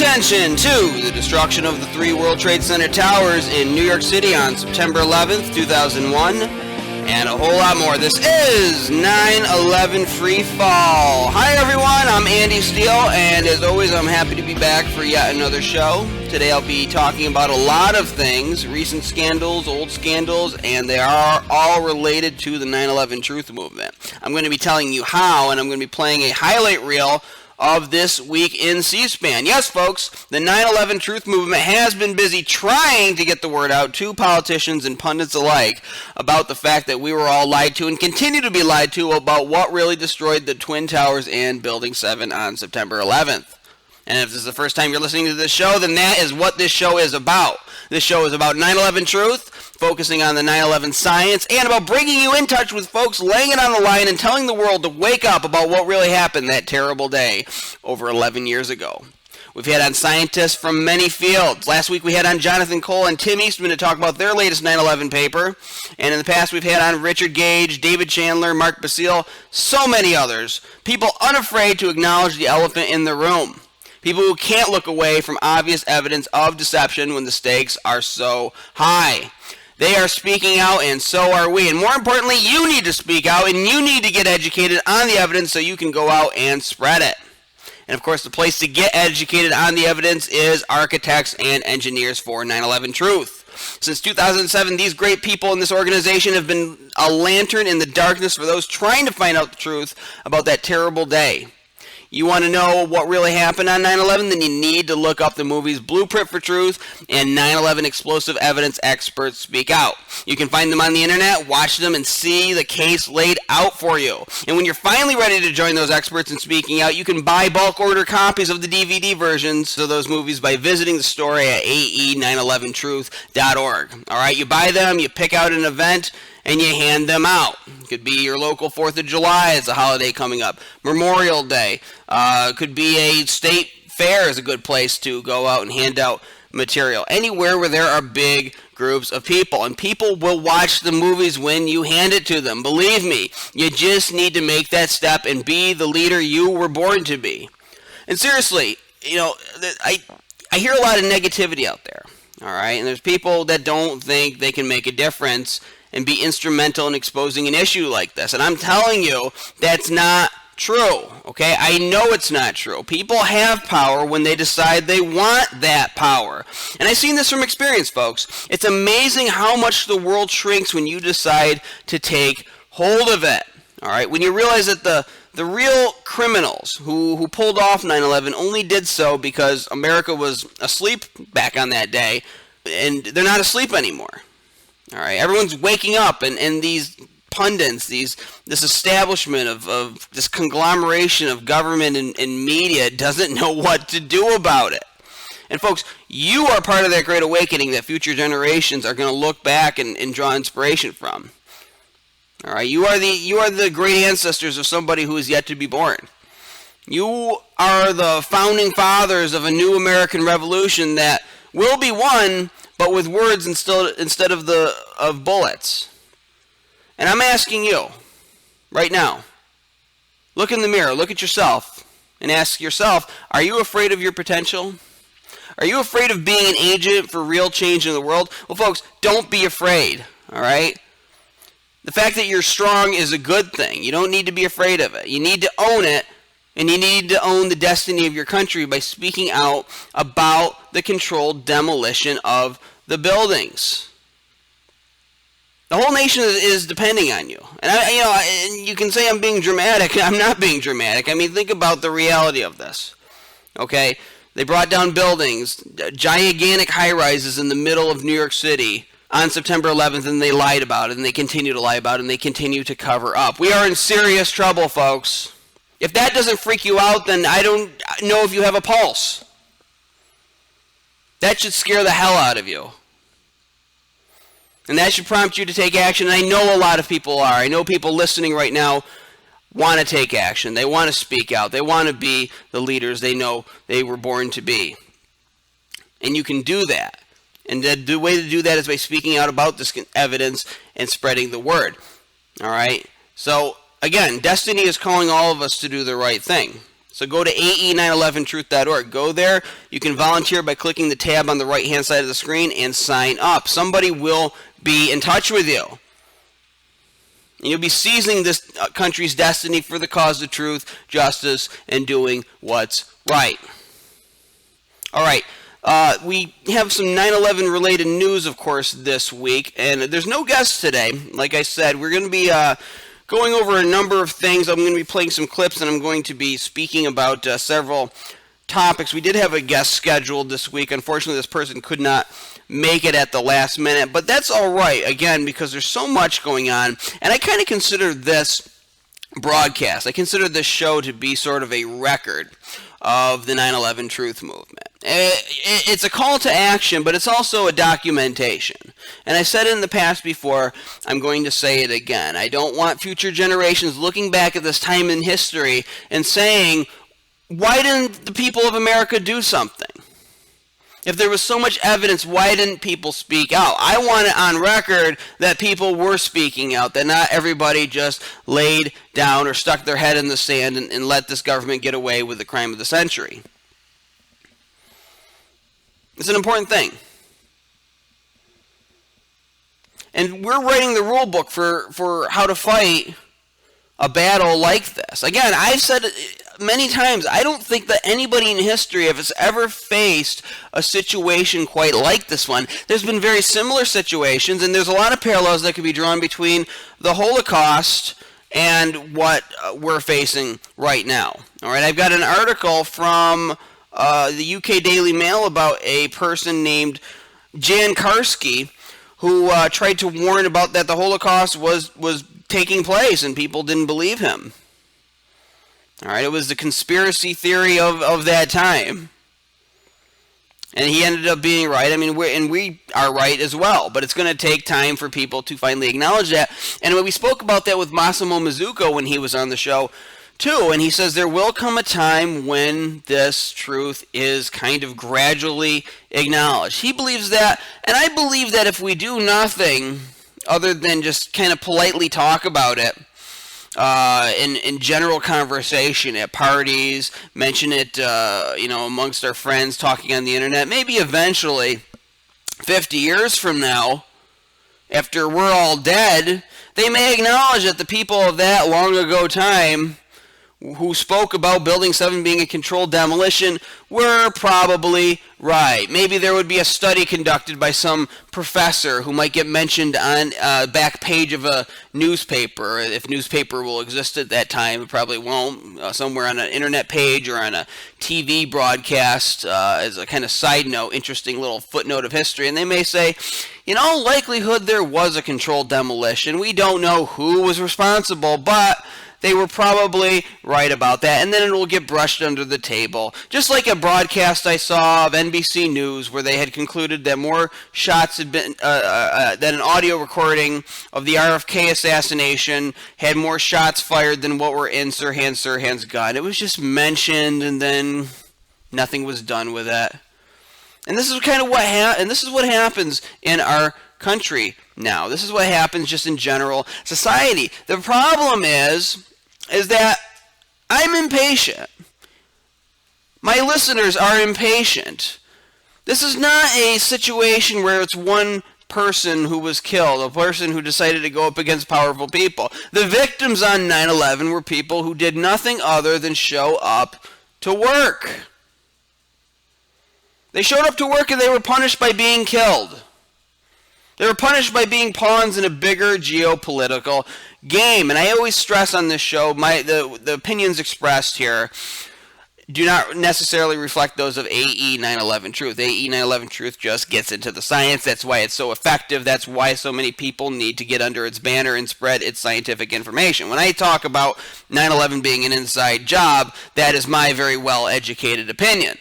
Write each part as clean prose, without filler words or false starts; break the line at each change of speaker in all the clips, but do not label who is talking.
attention to the destruction of the 3 World Trade Center towers in New York City on September 11th, 2001, and a whole lot more. This is 9/11 Free Fall. Hi everyone, I'm Andy Steele, and as always, I'm happy to be back for yet another show. Today I'll be talking about a lot of things, recent scandals, old scandals, and they are all related to the 9/11 Truth Movement. I'm going to be telling you how, and I'm going to be playing a highlight reel of this week in C-SPAN. Yes, folks, the 9/11 Truth Movement has been busy trying to get the word out to politicians and pundits alike about the fact that we were all lied to and continue to be lied to about what really destroyed the Twin Towers and Building 7 on September 11th. And if this is the first time you're listening to this show, then that is what this show is about. This show is about 9/11 truth, focusing on the 9/11 science, and about bringing you in touch with folks laying it on the line and telling the world to wake up about what really happened that terrible day over 11 years ago. We've had on scientists from many fields. Last week we had on Jonathan Cole and Tim Eastman to talk about their latest 9/11 paper. And in the past we've had on Richard Gage, David Chandler, Mark Basile, so many others. People unafraid to acknowledge the elephant in the room. People who can't look away from obvious evidence of deception when the stakes are so high. They are speaking out, and so are we. And more importantly, you need to speak out, and you need to get educated on the evidence so you can go out and spread it. And of course, the place to get educated on the evidence is architects and engineers for 9/11 Truth. Since 2007, these great people in this organization have been a lantern in the darkness for those trying to find out the truth about that terrible day. You want to know what really happened on 9/11? Then you need to look up the movies Blueprint for Truth and 9/11 Explosive Evidence Experts Speak Out. You can find them on the internet, watch them, and see the case laid out for you. And when you're finally ready to join those experts in speaking out, you can buy bulk order copies of the DVD versions of those movies by visiting the store at ae911truth.org. All right, you buy them, you pick out an event, and you hand them out. It could be your local 4th of July as a holiday coming up. Memorial Day. Could be a state fair is a good place to go out and hand out material. Anywhere where there are big groups of people. And people will watch the movies when you hand it to them. Believe me, you just need to make that step and be the leader you were born to be. And seriously, you know, I hear a lot of negativity out there. All right? And there's people that don't think they can make a difference and be instrumental in exposing an issue like this. And I'm telling you, that's not true, okay? I know it's not true. People have power when they decide they want that power. And I've seen this from experience, folks. It's amazing how much the world shrinks when you decide to take hold of it, all right? When you realize that the real criminals who pulled off 9/11 only did so because America was asleep back on that day, and they're not asleep anymore. All right, everyone's waking up, and these pundits, this establishment of this conglomeration of government and media doesn't know what to do about it. And folks, you are part of that great awakening that future generations are going to look back and draw inspiration from. All right, you are the great ancestors of somebody who is yet to be born. You are the founding fathers of a new American revolution that will be won, but with words instead of bullets. And I'm asking you, right now, look in the mirror, look at yourself, and ask yourself, are you afraid of your potential? Are you afraid of being an agent for real change in the world? Well, folks, don't be afraid, all right? The fact that you're strong is a good thing. You don't need to be afraid of it. You need to own it. And you need to own the destiny of your country by speaking out about the controlled demolition of the buildings. The whole nation is depending on you. And and you can say I'm being dramatic. I'm not being dramatic. I mean, think about the reality of this. Okay? They brought down buildings, gigantic high-rises in the middle of New York City on September 11th, and they lied about it, and they continue to lie about it, and they continue to cover up. We are in serious trouble, folks. If that doesn't freak you out, then I don't know if you have a pulse. That should scare the hell out of you. And that should prompt you to take action. And I know a lot of people are. I know people listening right now want to take action. They want to speak out. They want to be the leaders they know they were born to be. And you can do that. And the way to do that is by speaking out about this evidence and spreading the word. All right? So, again, destiny is calling all of us to do the right thing. So go to ae911truth.org. Go there. You can volunteer by clicking the tab on the right-hand side of the screen and sign up. Somebody will be in touch with you. And you'll be seizing this country's destiny for the cause of truth, justice, and doing what's right. All right. We have some 9/11 related news, of course, this week. And there's no guests today. Like I said, we're going to be going over a number of things. I'm going to be playing some clips, and I'm going to be speaking about several topics. We did have a guest scheduled this week. Unfortunately, this person could not make it at the last minute, but that's all right, again, because there's so much going on, and I kind of consider this broadcast, I consider this show to be sort of a record of the 9/11 truth movement. It's a call to action, but it's also a documentation. And I said it in the past before, I'm going to say it again. I don't want future generations looking back at this time in history and saying, why didn't the people of America do something? If there was so much evidence, why didn't people speak out? I want it on record that people were speaking out, that not everybody just laid down or stuck their head in the sand and let this government get away with the crime of the century. It's an important thing. And we're writing the rule book for how to fight a battle like this. Again, I've said it many times, I don't think that anybody in history has ever faced a situation quite like this one. There's been very similar situations, and there's a lot of parallels that could be drawn between the Holocaust and what we're facing right now. All right, I've got an article from the UK Daily Mail about a person named Jan Karski who tried to warn about that the Holocaust was taking place, and people didn't believe him. All right, it was the conspiracy theory of that time. And he ended up being right. I mean, we are right as well. But it's going to take time for people to finally acknowledge that. And when we spoke about that with Massimo Mazzucco when he was on the show, too. And he says there will come a time when this truth is kind of gradually acknowledged. He believes that. And I believe that if we do nothing other than just kind of politely talk about it, in general conversation at parties, mention it, amongst our friends, talking on the internet. Maybe eventually, 50 years from now, after we're all dead, they may acknowledge that the people of that long ago time who spoke about Building 7 being a controlled demolition were probably right. Maybe there would be a study conducted by some professor who might get mentioned on back page of a newspaper. If newspaper will exist at that time, it probably won't. Somewhere on an internet page or on a TV broadcast as a kind of side note, interesting little footnote of history. And they may say, in all likelihood, there was a controlled demolition. We don't know who was responsible, but they were probably right about that, and then it will get brushed under the table. Just like a broadcast I saw of NBC News where they had concluded that more shots had been, that an audio recording of the RFK assassination had more shots fired than what were in Sirhan's gun. It was just mentioned, and then nothing was done with it. And this is kind of what happens in our country now. This is what happens just in general society. The problem is that I'm impatient. My listeners are impatient. This is not a situation where it's one person who was killed, a person who decided to go up against powerful people. The victims on 9/11 were people who did nothing other than show up to work. They showed up to work and they were punished by being killed. They were punished by being pawns in a bigger geopolitical game. And I always stress on this show, the opinions expressed here do not necessarily reflect those of AE 9/11 Truth. AE 9/11 Truth just gets into the science. That's why it's so effective. That's why so many people need to get under its banner and spread its scientific information. When I talk about 9/11 being an inside job, that is my very well-educated opinion.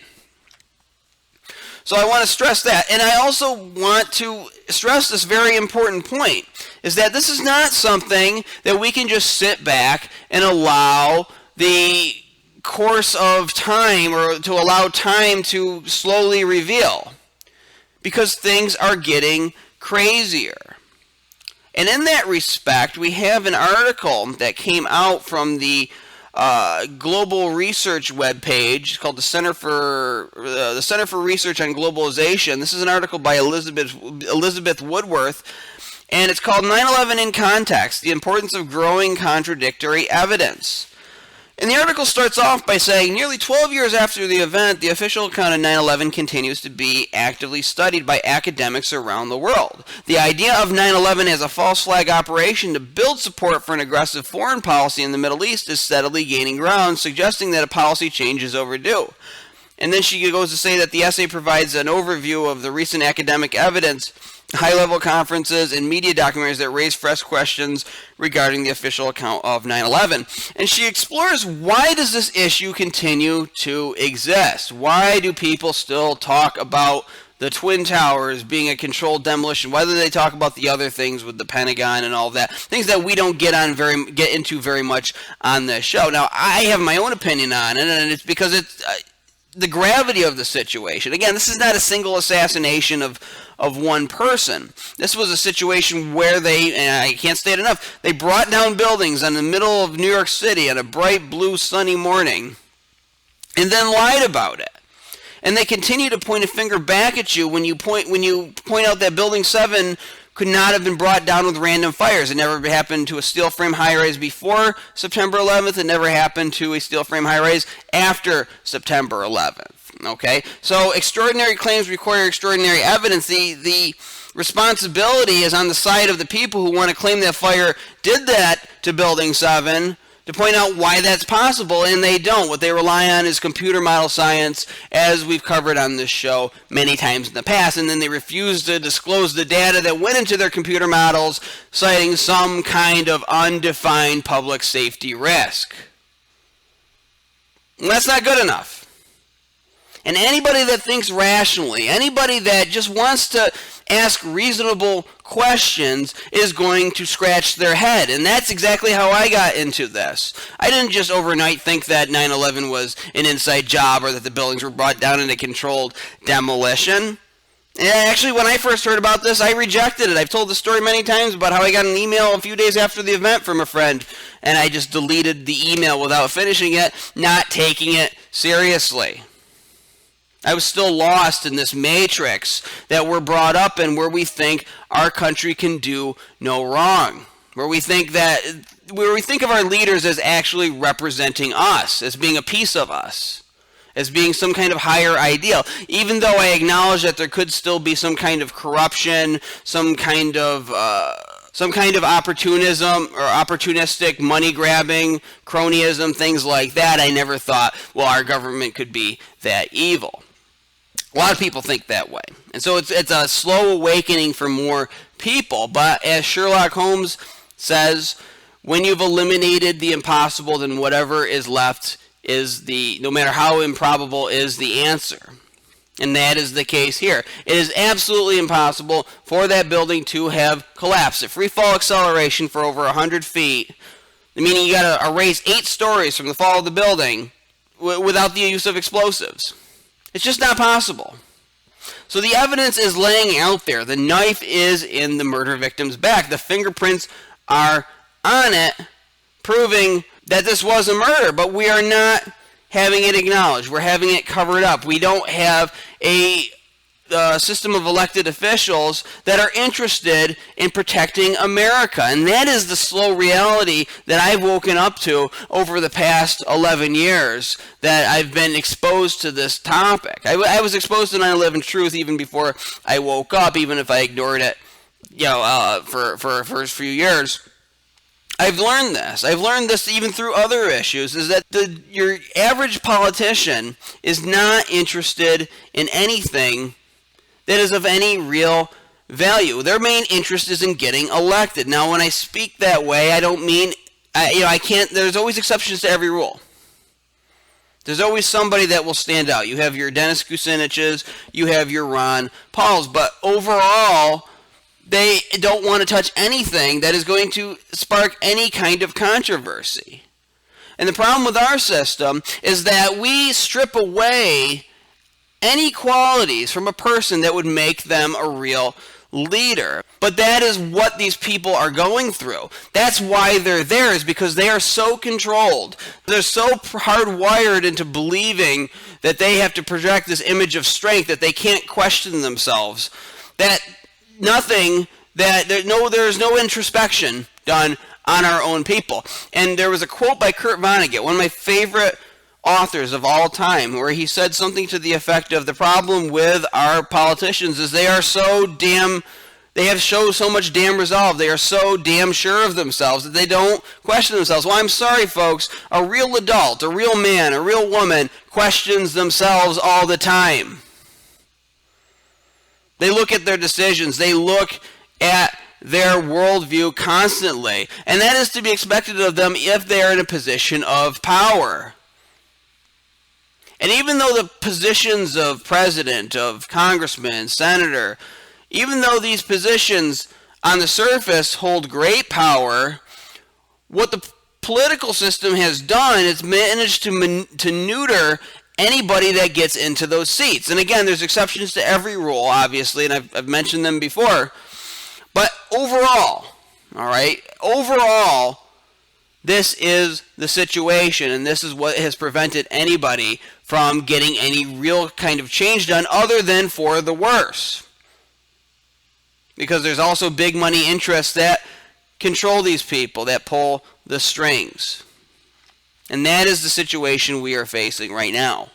So I want to stress that. And I also want to stress this very important point, is that this is not something that we can just sit back and allow the course of time, or to allow time to slowly reveal, because things are getting crazier. And in that respect, we have an article that came out from the global research webpage called the Center for Research on Globalization. This is an article by Elizabeth Woodworth, and it's called 9/11 in Context: The Importance of Growing Contradictory Evidence. And the article starts off by saying, nearly 12 years after the event, the official account of 9/11 continues to be actively studied by academics around the world. The idea of 9/11 as a false flag operation to build support for an aggressive foreign policy in the Middle East is steadily gaining ground, suggesting that a policy change is overdue. And then she goes to say that the essay provides an overview of the recent academic evidence, high-level conferences, and media documentaries that raise fresh questions regarding the official account of 9/11. And she explores, why does this issue continue to exist? Why do people still talk about the Twin Towers being a controlled demolition? Why do they talk about the other things with the Pentagon and all that? Things that we don't get into very much on this show. Now, I have my own opinion on it, and it's because it's the gravity of the situation. Again, this is not a single assassination of one person. This was a situation where they, and I can't state enough, they brought down buildings in the middle of New York City on a bright blue sunny morning and then lied about it. And they continue to point a finger back at you when you point out that Building 7 could not have been brought down with random fires. It never happened to a steel frame high-rise before September 11th. It never happened to a steel frame high-rise after September 11th. Okay? So extraordinary claims require extraordinary evidence. The responsibility is on the side of the people who want to claim that fire did that to Building 7, to point out why that's possible, and they don't. What they rely on is computer model science, as we've covered on this show many times in the past, and then they refuse to disclose the data that went into their computer models, citing some kind of undefined public safety risk. And that's not good enough. And anybody that thinks rationally, anybody that just wants to ask reasonable questions is going to scratch their head. And that's exactly how I got into this. I didn't just overnight think that 9/11 was an inside job or that the buildings were brought down in a controlled demolition. And actually, when I first heard about this, I rejected it. I've told the story many times about how I got an email a few days after the event from a friend, and I just deleted the email without finishing it, not taking it seriously. I was still lost in this matrix that we're brought up in, where we think our country can do no wrong, where we think of our leaders as actually representing us, as being a piece of us, as being some kind of higher ideal. Even though I acknowledge that there could still be some kind of corruption, some kind of opportunism or opportunistic money grabbing, cronyism, things like that, I never thought, well, our government could be that evil. A lot of people think that way. And so it's a slow awakening for more people. But as Sherlock Holmes says, when you've eliminated the impossible, then whatever is left is no matter how improbable, is the answer. And that is the case here. It is absolutely impossible for that building to have collapsed at free fall acceleration for over 100 feet, meaning you got to erase 8 stories from the fall of the building without the use of explosives. It's just not possible. So the evidence is laying out there. The knife is in the murder victim's back. The fingerprints are on it, proving that this was a murder, but we are not having it acknowledged. We're having it covered up. We don't have a system of elected officials that are interested in protecting America. And that is the slow reality that I've woken up to over the past 11 years that I've been exposed to this topic. I was exposed to 9/11 truth even before I woke up, even if I ignored it for the first few years. I've learned this. I've learned this even through other issues, is that your average politician is not interested in anything that is of any real value. Their main interest is in getting elected. Now, when I speak that way, I don't mean, there's always exceptions to every rule. There's always somebody that will stand out. You have your Dennis Kucinich's, you have your Ron Pauls, but overall, they don't want to touch anything that is going to spark any kind of controversy. And the problem with our system is that we strip away any qualities from a person that would make them a real leader. But that is what these people are going through. That's why they're there, is because they are so controlled. They're so hardwired into believing that they have to project this image of strength, that they can't question themselves, that there's no introspection done on our own people. And there was a quote by Kurt Vonnegut, one of my favorite authors of all time, where he said something to the effect of, the problem with our politicians is they have so much damn resolve. They are so damn sure of themselves that they don't question themselves. Well, I'm sorry, folks. A real adult, a real man, a real woman questions themselves all the time. They look at their decisions. They look at their worldview constantly. And that is to be expected of them if they are in a position of power. And even though the positions of president, of congressman, senator, even though these positions on the surface hold great power, what the political system has done is managed to neuter anybody that gets into those seats. And again, there's exceptions to every rule, obviously, and I've mentioned them before. But overall, this is the situation, and this is what has prevented anybody from getting any real kind of change done other than for the worse. Because there's also big money interests that control these people, that pull the strings. And that is the situation we are facing right now.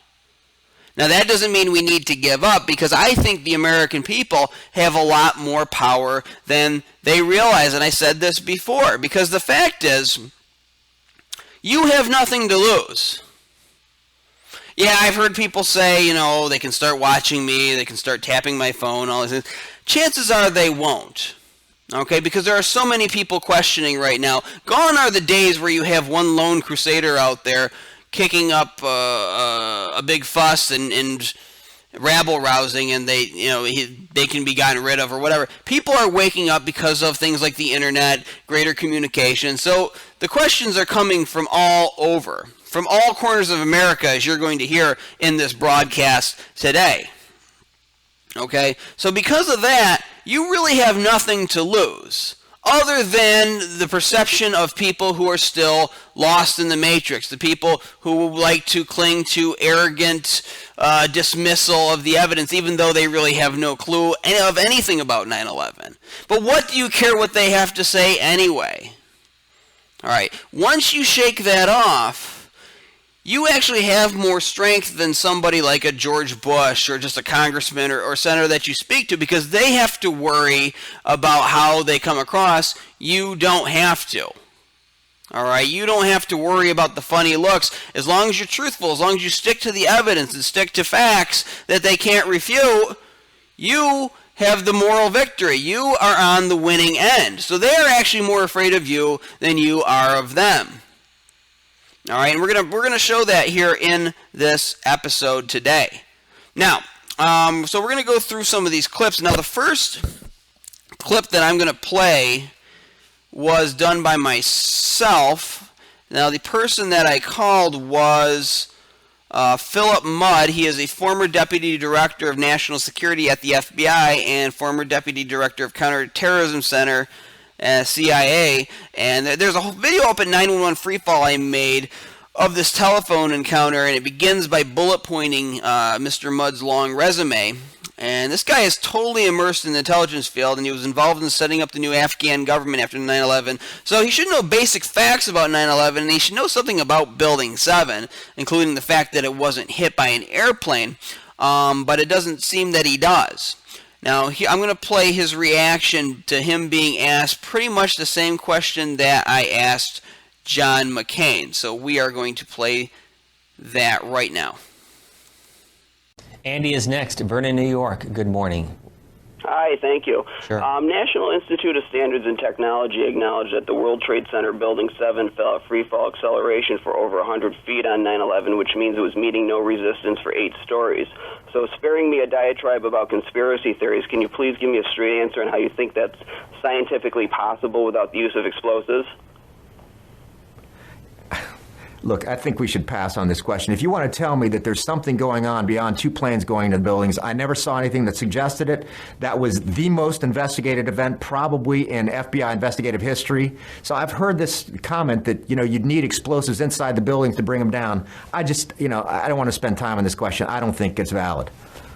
Now, that doesn't mean we need to give up, because I think the American people have a lot more power than they realize. And I said this before, because the fact is, you have nothing to lose. Yeah, I've heard people say, they can start watching me, they can start tapping my phone, all these things. Chances are they won't. Okay, because there are so many people questioning right now. Gone are the days where you have one lone crusader out there kicking up a big fuss and rabble-rousing, and they can be gotten rid of or whatever. People are waking up because of things like the internet, greater communication. So the questions are coming from all over, from all corners of America, as you're going to hear in this broadcast today. Okay, so because of that, you really have nothing to lose, other than the perception of people who are still lost in the matrix, the people who like to cling to arrogant dismissal of the evidence, even though they really have no clue of anything about 9/11. But what do you care what they have to say anyway? All right, once you shake that off, you actually have more strength than somebody like a George Bush or just a congressman or senator that you speak to, because they have to worry about how they come across. You don't have to. All right, you don't have to worry about the funny looks. As long as you're truthful, as long as you stick to the evidence and stick to facts that they can't refute, you have the moral victory. You are on the winning end. So they are actually more afraid of you than you are of them. All right, and we're gonna show that here in this episode today. Now, so we're gonna go through some of these clips. Now, the first clip that I'm gonna play was done by myself. Now, the person that I called was Philip Mudd. He is a former Deputy Director of National Security at the FBI and former Deputy Director of Counterterrorism Center, CIA, and there's a whole video up at 911 Freefall I made of this telephone encounter, and it begins by bullet pointing Mr. Mudd's long resume. And this guy is totally immersed in the intelligence field, and he was involved in setting up the new Afghan government after 9/11. So he should know basic facts about 9/11, and he should know something about Building 7, including the fact that it wasn't hit by an airplane, but it doesn't seem that he does. Now, I'm going to play his reaction to him being asked pretty much the same question that I asked John McCain. So we are going to play that right now.
Andy is next. Vernon, New York. Good morning.
Hi, thank you.
Sure.
National Institute of Standards and Technology acknowledged that the World Trade Center Building 7 fell at free-fall acceleration for over 100 feet on 9/11, which means it was meeting no resistance for 8 stories. So sparing me a diatribe about conspiracy theories, can you please give me a straight answer on how you think that's scientifically possible without the use of explosives?
Look, I think we should pass on this question. If you want to tell me that there's something going on beyond 2 planes going into the buildings, I never saw anything that suggested it. That was the most investigated event probably in FBI investigative history. So I've heard this comment that, you'd need explosives inside the buildings to bring them down. I just, I don't want to spend time on this question. I don't think it's valid.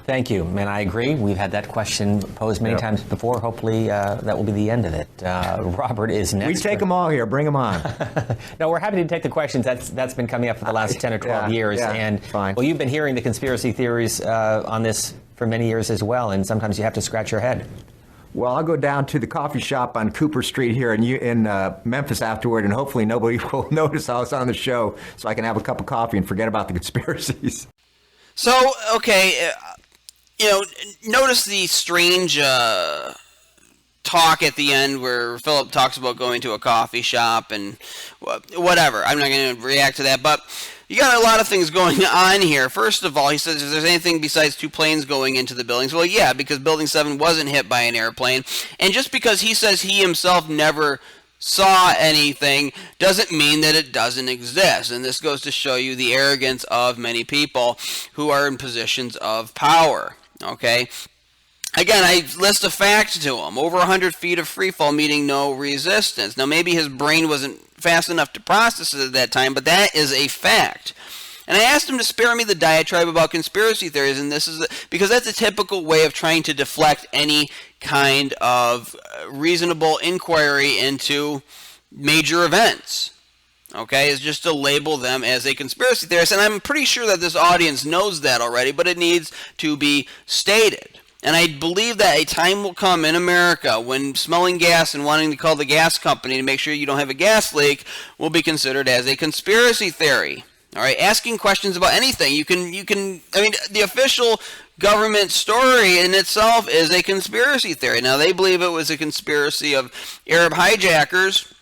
Thank you, and I agree. We've had that question posed many times before. Hopefully that will be the end of it. Robert is next.
We take them all here. Bring them on.
No, we're happy to take the questions. That's been coming up for the last 10 or 12 years.
Yeah,
and
fine.
Well, you've been hearing the conspiracy theories on this for many years as well, and sometimes you have to scratch your head.
Well, I'll go down to the coffee shop on Cooper Street here in Memphis afterward, and hopefully nobody will notice I was on the show, so I can have a cup of coffee and forget about the conspiracies.
So, okay, notice the strange talk at the end where Philip talks about going to a coffee shop and whatever. I'm not going to react to that, but you got a lot of things going on here. First of all, he says, if there's anything besides 2 planes going into the buildings, well, yeah, because Building 7 wasn't hit by an airplane. And just because he says he himself never saw anything doesn't mean that it doesn't exist. And this goes to show you the arrogance of many people who are in positions of power. Okay? Again, I list a fact to him. Over 100 feet of free fall, meeting no resistance. Now, maybe his brain wasn't fast enough to process it at that time, but that is a fact. And I asked him to spare me the diatribe about conspiracy theories, and this is because that's a typical way of trying to deflect any kind of reasonable inquiry into major events. Okay, is just to label them as a conspiracy theorist, and I'm pretty sure that this audience knows that already, but it needs to be stated. And I believe that a time will come in America when smelling gas and wanting to call the gas company to make sure you don't have a gas leak will be considered as a conspiracy theory. All right, asking questions about anything. You can. I mean, the official government story in itself is a conspiracy theory. Now, they believe it was a conspiracy of Arab hijackers.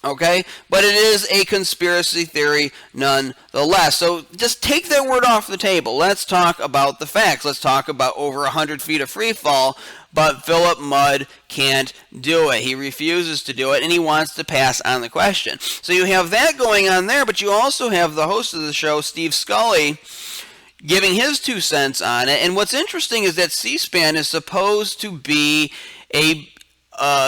Okay, but it is a conspiracy theory nonetheless. So just take that word off the table. Let's talk about the facts. Let's talk about over 100 feet of free fall, but Philip Mudd can't do it. He refuses to do it, and he wants to pass on the question. So you have that going on there, but you also have the host of the show, Steve Scully, giving his 2 cents on it. And what's interesting is that C-SPAN is supposed to be a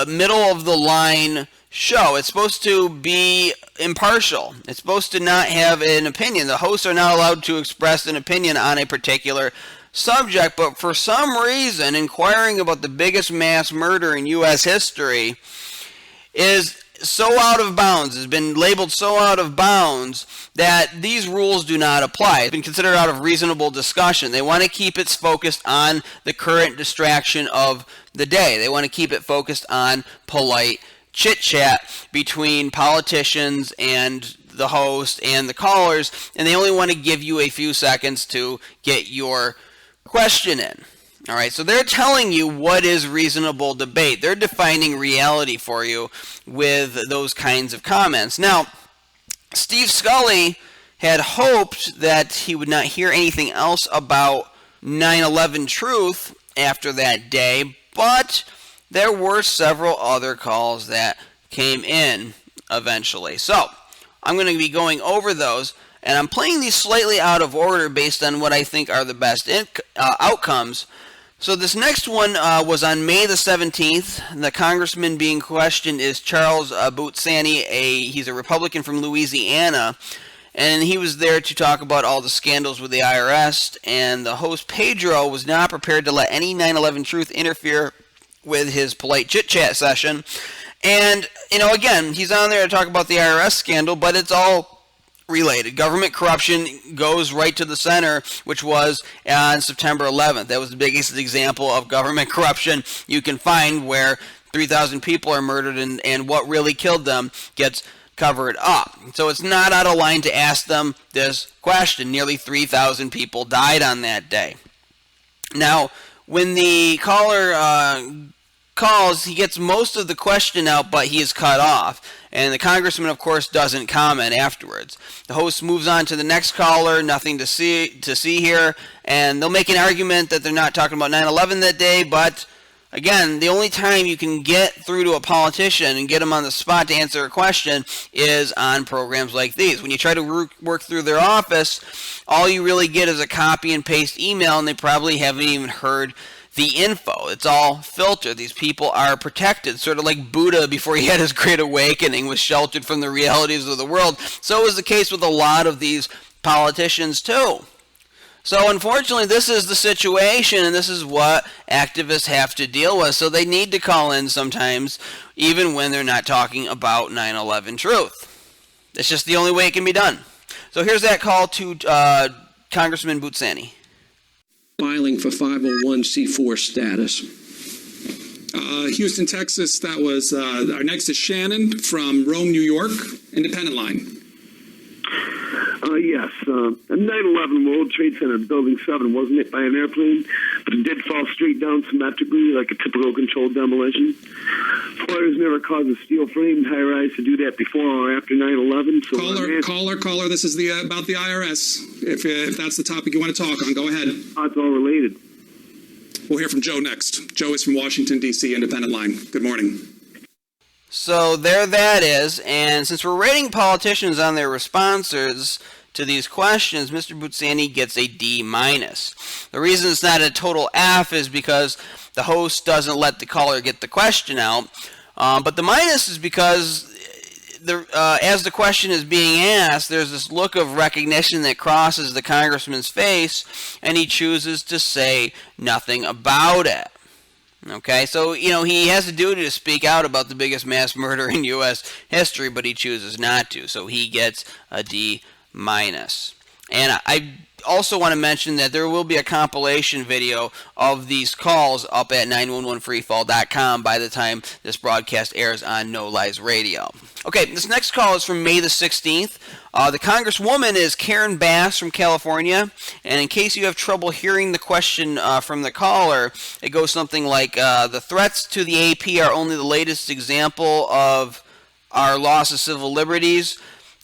middle-of-the-line show. It's supposed to be impartial. It's supposed to not have an opinion. The hosts are not allowed to express an opinion on a particular subject, but for some reason, inquiring about the biggest mass murder in U.S. history is so out of bounds, has been labeled so out of bounds that these rules do not apply. It's been considered out of reasonable discussion. They want to keep it focused on the current distraction of the day. They want to keep it focused on polite chit-chat between politicians and the host and the callers, and they only want to give you a few seconds to get your question in. All right, so they're telling you what is reasonable debate. They're defining reality for you with those kinds of comments. Now, Steve Scully had hoped that he would not hear anything else about 9/11 truth after that day, but there were several other calls that came in eventually. So I'm going to be going over those, and I'm playing these slightly out of order based on what I think are the best outcomes. So this next one was on May the 17th. The congressman being questioned is Charles Bootsani. He's a Republican from Louisiana, and he was there to talk about all the scandals with the IRS, and the host, Pedro, was not prepared to let any 9/11 truth interfere with his polite chit-chat session. And, again, he's on there to talk about the IRS scandal, but it's all related. Government corruption goes right to the center, which was on September 11th. That was the biggest example of government corruption you can find, where 3,000 people are murdered and what really killed them gets covered up. So it's not out of line to ask them this question. Nearly 3,000 people died on that day. Now, when the caller calls, he gets most of the question out, but he is cut off. And the congressman, of course, doesn't comment afterwards. The host moves on to the next caller, nothing to see here, and they'll make an argument that they're not talking about 9/11 that day, but Again, the only time you can get through to a politician and get them on the spot to answer a question is on programs like these. When you try to work through their office, all you really get is a copy and paste email, and they probably haven't even heard the info. It's all filtered. These people are protected, sort of like Buddha before he had his great awakening was sheltered from the realities of the world. So is the case with a lot of these politicians too. So unfortunately, this is the situation, and this is what activists have to deal with. So they need to call in sometimes, even when they're not talking about 9/11 truth. It's just the only way it can be done. So here's that call to Congressman Butsani.
Filing for 501c4 status.
Houston, Texas, that was, our next is Shannon from Rome, New York, independent line.
Yes. 9/11 World Trade Center Building 7 wasn't hit by an airplane, but it did fall straight down symmetrically like a typical controlled demolition. Fires never caused a steel framed high rise to do that before or after 9/11. So
Caller, this is about the IRS. If that's the topic you want to talk on, go ahead.
It's all related.
We'll hear from Joe next. Joe is from Washington, D.C., independent line. Good morning.
So there that is, and since we're rating politicians on their responses to these questions, Mr. Butsani gets a D-. The reason it's not a total F is because the host doesn't let the caller get the question out, but the minus is because as the question is being asked, there's this look of recognition that crosses the congressman's face, and he chooses to say nothing about it. Okay, so, he has a duty to speak out about the biggest mass murder in U.S. history, but he chooses not to, so he gets a D-. And I also want to mention that there will be a compilation video of these calls up at 911freefall.com by the time this broadcast airs on No Lies Radio. Okay, this next call is from May the 16th. The Congresswoman is Karen Bass from California, and in case you have trouble hearing the question from the caller, it goes something like, the threats to the AP are only the latest example of our loss of civil liberties.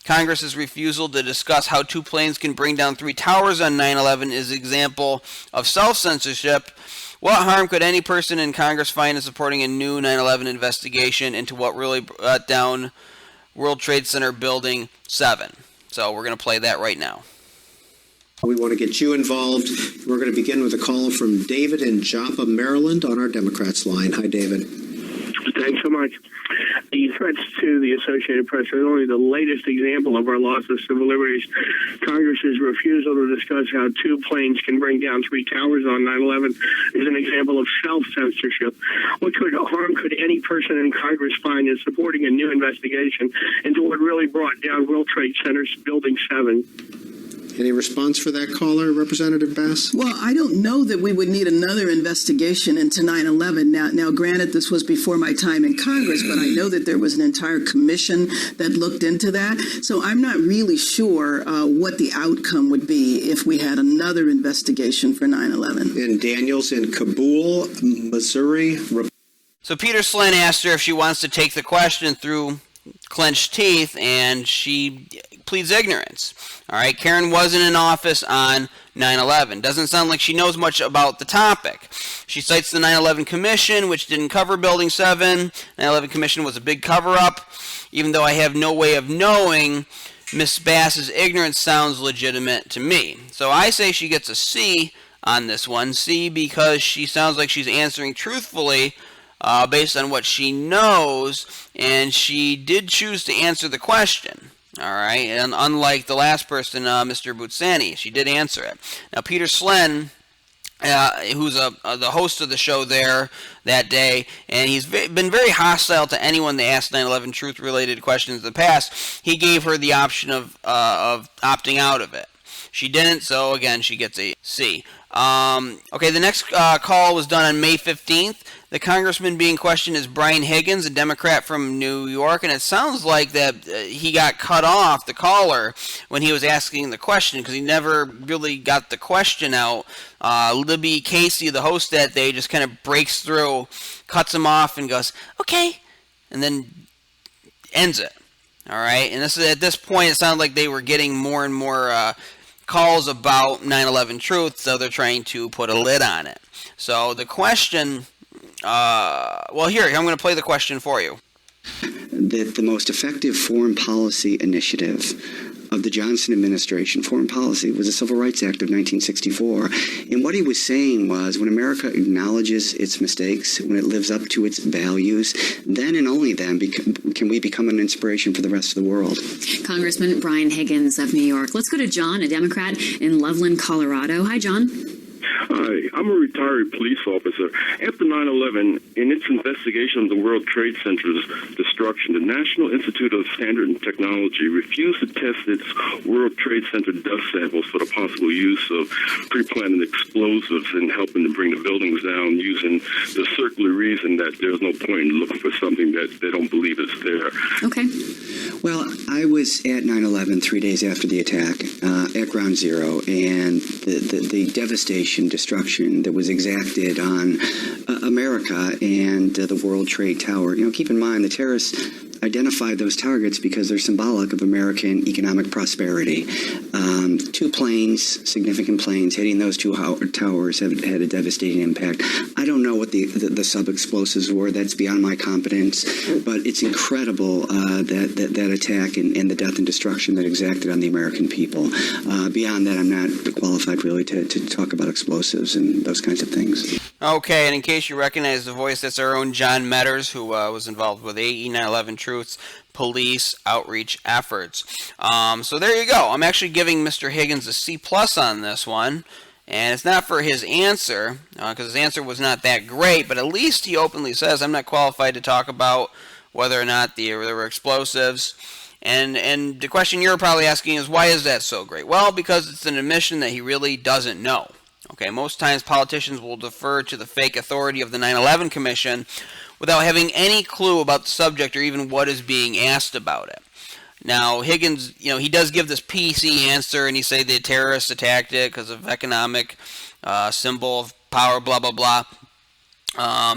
Congress's refusal to discuss how 2 planes can bring down 3 towers on 9/11 is an example of self-censorship. What harm could any person in Congress find in supporting a new 9/11 investigation into what really brought down World Trade Center Building 7? So we're going to play that right now.
We want to get you involved. We're going to begin with a call from David in Joppa, Maryland on our Democrats line. Hi, David.
Thanks so much. The threats to the Associated Press are only the latest example of our loss of civil liberties. Congress's refusal to discuss how 2 planes can bring down 3 towers on 9/11 is an example of self-censorship. What harm could any person in Congress find in supporting a new investigation into what really brought down World Trade Center Building 7?
Any response for that caller, Representative Bass?
Well, I don't know that we would need another investigation into 9/11. Now, granted, this was before my time in Congress, but I know that there was an entire commission that looked into that. So I'm not really sure what the outcome would be if we had another investigation for 9/11.
And Daniels in Kabul, Missouri.
So Peter Slynn asked her if she wants to take the question through clenched teeth, and she pleads ignorance. All right, Karen wasn't in office on 9/11. Doesn't sound like she knows much about the topic. She cites the 9/11 Commission, which didn't cover Building 7. 9/11 Commission was a big cover-up. Even though I have no way of knowing, Miss Bass's ignorance sounds legitimate to me. So I say she gets a C on this one. C because she sounds like she's answering truthfully based on what she knows, and she did choose to answer the question. All right, and unlike the last person, Mr. Butsani, she did answer it. Now, Peter Slynn, who's the host of the show there that day, and he's been very hostile to anyone that asked 9/11 truth-related questions in the past. He gave her the option of opting out of it. She didn't, so again, she gets a C. Okay, the next call was done on May 15th. The congressman being questioned is Brian Higgins, a Democrat from New York, and it sounds like that he got cut off, the caller, when he was asking the question because he never really got the question out. Libby Casey, the host that day, just kind of breaks through, cuts him off, and goes, okay, and then ends it. All right, and this is, at this point, it sounded like they were getting more and more calls about 9/11 truth, so they're trying to put a lid on it. So the question well, here, I'm going to play the question for you.
That the most effective foreign policy initiative of the Johnson administration, foreign policy, was the Civil Rights Act of 1964. And what he was saying was, when America acknowledges its mistakes, when it lives up to its values, then and only then can we become an inspiration for the rest of the world.
Congressman Brian Higgins of New York. Let's go to John, a Democrat in Loveland, Colorado. Hi, John.
Hi, I'm a retired police officer. After 9/11, in its investigation of the World Trade Center's destruction, the National Institute of Standard and Technology refused to test its World Trade Center dust samples for the possible use of pre-planted explosives in helping to bring the buildings down, using the circular reason that there's no point in looking for something that they don't believe is there.
Okay.
Well, I was at 9/11 3 days after the attack at Ground Zero, and the devastation, destruction that was exacted on America and the World Trade Tower. You know, keep in mind the terrorists identified those targets because they're symbolic of American economic prosperity. 2 planes, significant planes, hitting those 2 towers have had a devastating impact. I don't know what the sub-explosives were. That's beyond my competence. But it's incredible that attack and the death and destruction that exacted on the American people. Beyond that, I'm not qualified really to talk about explosives and those kinds of things.
Okay, and in case you recognize the voice, that's our own John Metters, who was involved with AE 9/11 Truth's police outreach efforts. So there you go. I'm actually giving Mr. Higgins a C+ on this one, and it's not for his answer, because his answer was not that great, but at least he openly says, I'm not qualified to talk about whether or not there were explosives. And the question you're probably asking is, why is that so great? Well, because it's an admission that he really doesn't know. Okay, most times politicians will defer to the fake authority of the 9/11 Commission without having any clue about the subject or even what is being asked about it. Now, Higgins, he does give this PC answer, and he say the terrorists attacked it because of economic symbol of power, blah, blah, blah.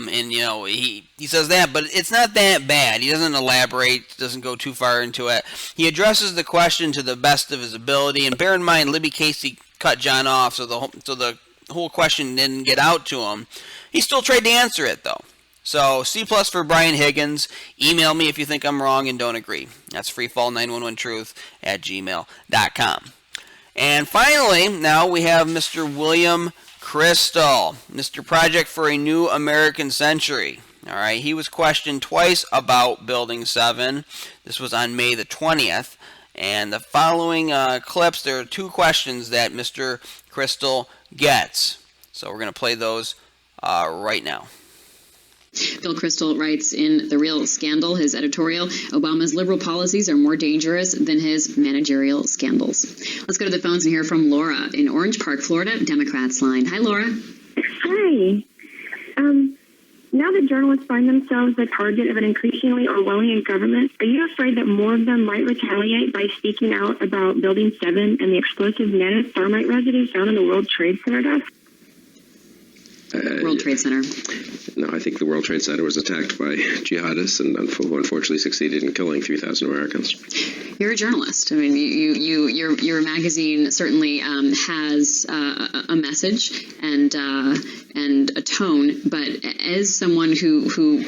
He says that, but it's not that bad. He doesn't elaborate, doesn't go too far into it. He addresses the question to the best of his ability, and bear in mind, Libby Casey cut John off, so the whole question didn't get out to him. He still tried to answer it, though. So, C+ for Brian Higgins. Email me if you think I'm wrong and don't agree. That's freefall911truth@gmail.com. And finally, now we have Mr. William Kristol, Mr. Project for a New American Century. All right, he was questioned twice about Building 7. This was on May the 20th. And the following clips, there are 2 questions that Mr. Kristol gets. So we're going to play those right now.
Bill Kristol writes in The Real Scandal, his editorial, Obama's liberal policies are more dangerous than his managerial scandals. Let's go to the phones and hear from Laura in Orange Park, Florida, Democrats line. Hi, Laura.
Hi. Now that journalists find themselves the target of an increasingly Orwellian government, are you afraid that more of them might retaliate by speaking out about Building 7 and the explosive nanothermite residue found in the World Trade Center desk?
World Trade Center.
No, I think the World Trade Center was attacked by jihadists and unfortunately succeeded in killing 3,000 Americans.
You're a journalist. I mean, your magazine certainly has a message and a tone. But as someone who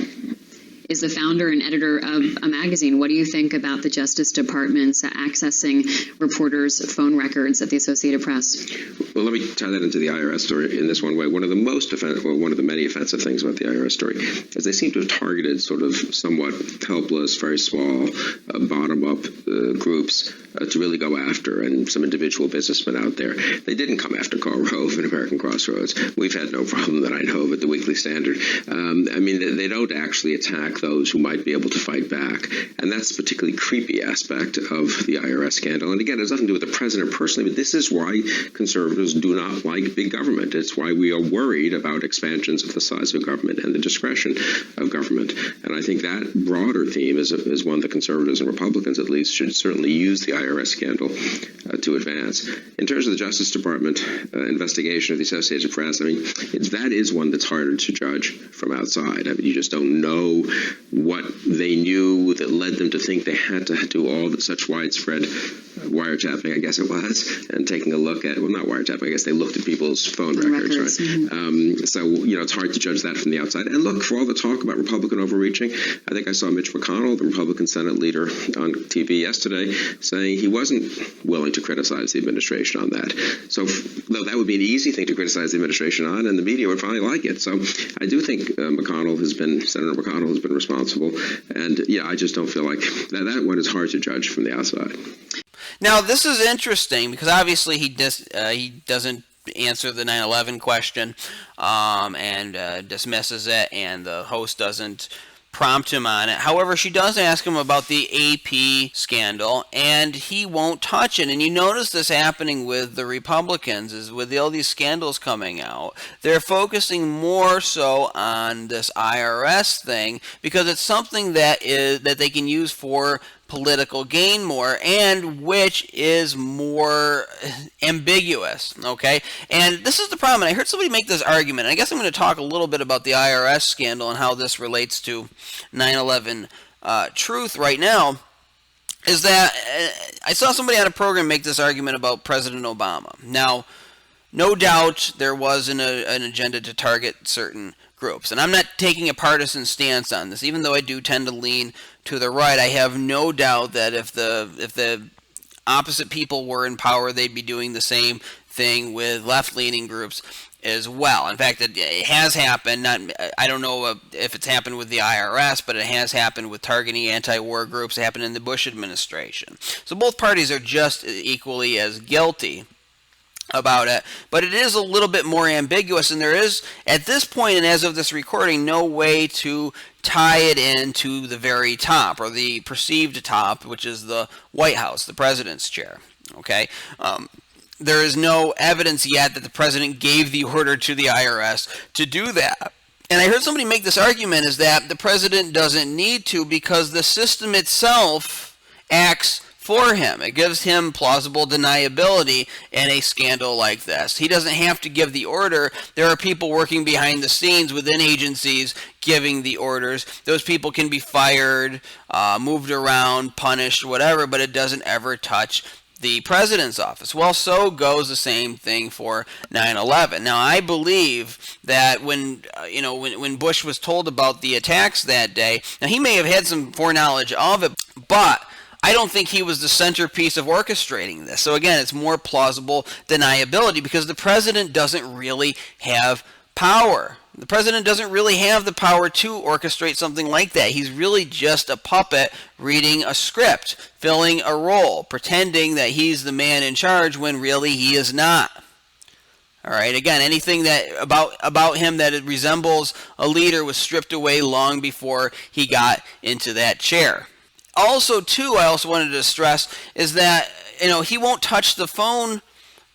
is the founder and editor of a magazine, what do you think about the Justice Department's accessing reporters' phone records at the Associated Press?
Well, let me tie that into the IRS story in this one way. One of the many offensive things about the IRS story is they seem to have targeted sort of somewhat helpless, very small, bottom-up groups to really go after, and some individual businessmen out there. They didn't come after Karl Rove and American Crossroads. We've had no problem that I know of at the Weekly Standard. They don't actually attack those who might be able to fight back. And that's a particularly creepy aspect of the IRS scandal. And again, it has nothing to do with the president personally, but this is why conservatives do not like big government. It's why we are worried about expansions of the size of government and the discretion of government. And I think that broader theme is one that conservatives and Republicans, at least, should certainly use the IRS scandal to advance. In terms of the Justice Department investigation of the Associated Press, that is one that's harder to judge from outside. You just don't know what they knew that led them to think they had to do all such widespread wiretapping, I guess it was, and taking a look at, well, not wiretapping, I guess they looked at people's phone records, right?
Mm-hmm.
So, it's hard to judge that from the outside. And look, for all the talk about Republican overreaching, I think I saw Mitch McConnell, the Republican Senate leader, on TV yesterday saying he wasn't willing to criticize the administration on that. So, though that would be an easy thing to criticize the administration on, and the media would probably like it. So, I do think Senator McConnell has been responsible. And, I just don't feel like that one is hard to judge from the outside.
Now, this is interesting because obviously he doesn't answer the 9/11 question and dismisses it, and the host doesn't prompt him on it. However, she does ask him about the AP scandal, and he won't touch it. And you notice this happening with the Republicans, is with all these scandals coming out, they're focusing more so on this IRS thing because it's something that they can use for political gain more, and which is more ambiguous, okay? And this is the problem, and I heard somebody make this argument, and I guess I'm going to talk a little bit about the IRS scandal and how this relates to 9/11 truth right now, is that I saw somebody on a program make this argument about President Obama. Now, no doubt there was an agenda to target certain groups, and I'm not taking a partisan stance on this, even though I do tend to lean to the right. I have no doubt that if the opposite people were in power, they'd be doing the same thing with left-leaning groups as well. In fact, it has happened. I don't know if it's happened with the IRS, but it has happened with targeting anti-war groups. It happened in the Bush administration. So both parties are just equally as guilty about it, but it is a little bit more ambiguous, and there is, at this point and as of this recording, no way to tie it into the very top, or the perceived top, which is the White House, the president's chair. Okay? There is no evidence yet that the president gave the order to the IRS to do that. And I heard somebody make this argument, is that the president doesn't need to because the system itself acts for him. It gives him plausible deniability in a scandal like this. He doesn't have to give the order. There are people working behind the scenes within agencies giving the orders. Those people can be fired, moved around, punished, whatever, but it doesn't ever touch the president's office. Well, so goes the same thing for 9/11. Now, I believe that when Bush was told about the attacks that day, now he may have had some foreknowledge of it, but I don't think he was the centerpiece of orchestrating this. So again, it's more plausible deniability because the president doesn't really have power. The president doesn't really have the power to orchestrate something like that. He's really just a puppet reading a script, filling a role, pretending that he's the man in charge when really he is not. All right, again, anything that about him that it resembles a leader was stripped away long before he got into that chair. Also, too, I also wanted to stress is that, he won't touch the phone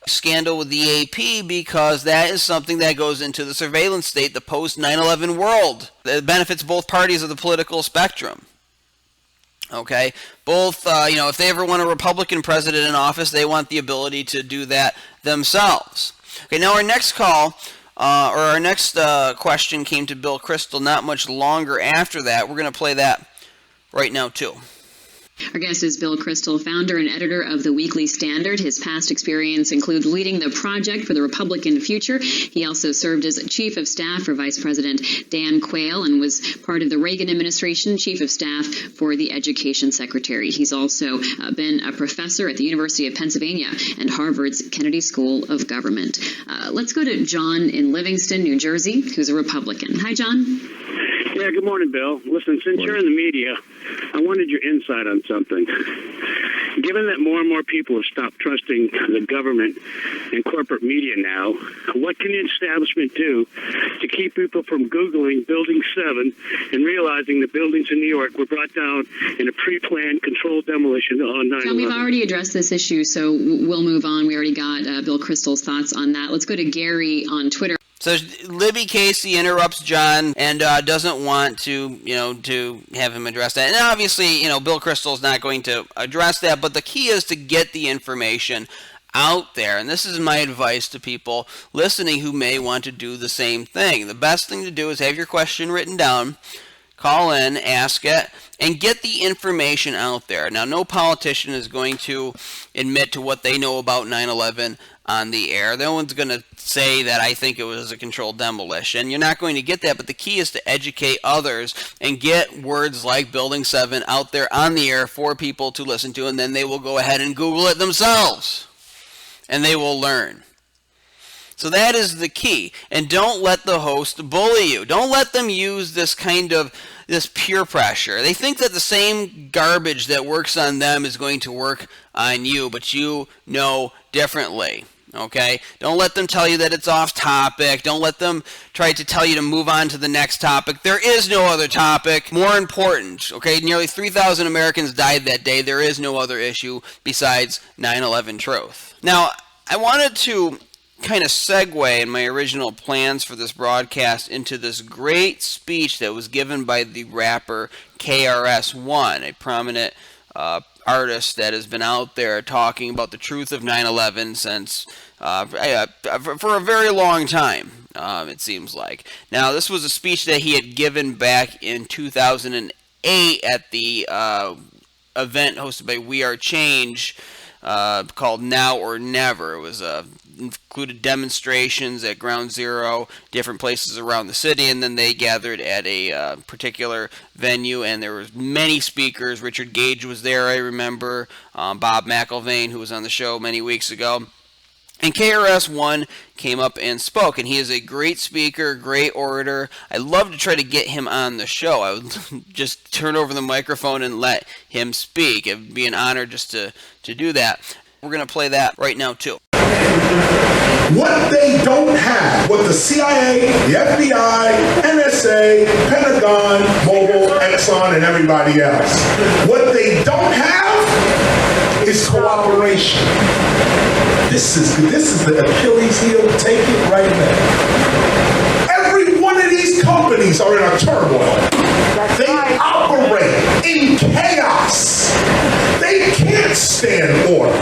scandal with the AP because that is something that goes into the surveillance state, the post-9/11 world. That benefits both parties of the political spectrum. Okay? Both, if they ever want a Republican president in office, they want the ability to do that themselves. Okay, now our next call, our next question came to Bill Kristol not much longer after that. We're going to play that right now, too.
Our guest is Bill Kristol, founder and editor of the Weekly Standard. His past experience includes leading the Project for the Republican Future. He also served as chief of staff for Vice President Dan Quayle and was part of the Reagan administration, chief of staff for the Education Secretary. He's also been a professor at the University of Pennsylvania and Harvard's Kennedy School of Government. Let's go to John in Livingston, New Jersey, who's a Republican. Hi, John.
Yeah, good morning, Bill. Listen, since you're in the media, I wanted your insight on something. Given that more and more people have stopped trusting the government and corporate media now, what can the establishment do to keep people from Googling Building 7 and realizing the buildings in New York were brought down in a pre-planned, controlled demolition on 9/11?
John, we've already addressed this issue, so we'll move on. We already got Bill Kristol's thoughts on that. Let's go to Gary on Twitter.
So Libby Casey interrupts John and doesn't want to have him address that. And obviously, Bill Kristol's not going to address that, but the key is to get the information out there. And this is my advice to people listening who may want to do the same thing. The best thing to do is have your question written down, call in, ask it, and get the information out there. Now, no politician is going to admit to what they know about 9/11 on the air. No one's going to say that I think it was a controlled demolition. You're not going to get that, but the key is to educate others and get words like Building 7 out there on the air for people to listen to, and then they will go ahead and Google it themselves, and they will learn. So that is the key. And don't let the host bully you. Don't let them use this peer pressure. They think that the same garbage that works on them is going to work on you, but you know differently. Okay? Don't let them tell you that it's off topic. Don't let them try to tell you to move on to the next topic. There is no other topic more important. Okay? Nearly 3,000 Americans died that day. There is no other issue besides 9/11 truth. Now, I wanted to kind of segue in my original plans for this broadcast into this great speech that was given by the rapper KRS-One, a prominent artist that has been out there talking about the truth of 9/11 since for a very long time, it seems like. Now, this was a speech that he had given back in 2008 at the event hosted by We Are Change called Now or Never. It was included demonstrations at Ground Zero, different places around the city, and then they gathered at a particular venue, and there were many speakers. Richard Gage was there, I remember, Bob McIlvaine, who was on the show many weeks ago. And KRS-One came up and spoke, and he is a great speaker, great orator. I'd love to try to get him on the show. I would just turn over the microphone and let him speak. It would be an honor just to do that. We're going to play that right now, too.
What they don't have, what the CIA, the FBI, NSA, Pentagon, Mobil, Exxon, and everybody else, what they don't have is cooperation. This is the Achilles heel. Take it right there. Every one of these companies are in a turmoil. They operate in chaos. They can't stand order.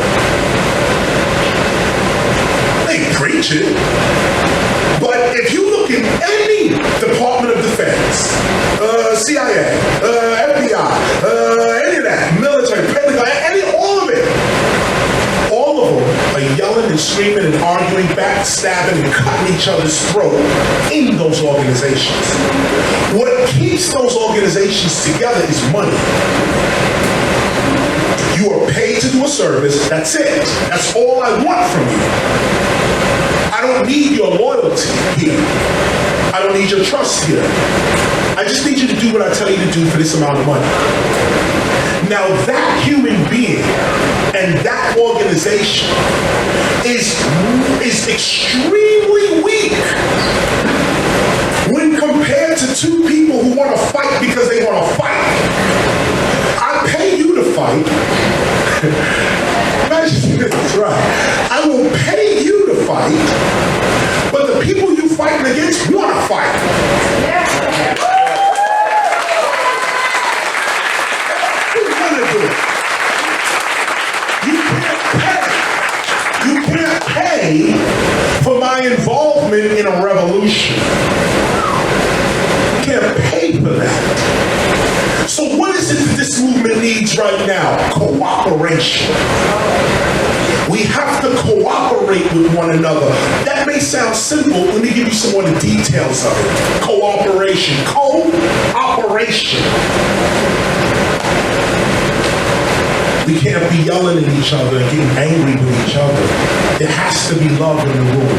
They preach it. But if you look at any Department of Defense, CIA, FBI, any of that, military, Pentagon, all of them are yelling and screaming and arguing, backstabbing and cutting each other's throat in those organizations. What keeps those organizations together is money. You are paid to do a service, that's it. That's all I want from you. I don't need your loyalty here. I don't need your trust here. I just need you to do what I tell you to do for this amount of money. Now that human being and that organization is extremely weak when compared to two people who want to fight because they want to fight. I pay you to fight. That's right. I will pay you to fight, but the people you fighting against want to fight. Who's gonna do it? You can't pay for my involvement in a revolution. You can't pay for that. So what is it that this movement needs right now? Cooperation. We have to cooperate with one another. That may sound simple. Let me give you some more of the details of it. Cooperation. Cooperation. We can't be yelling at each other and getting angry with each other. There has to be love in the room.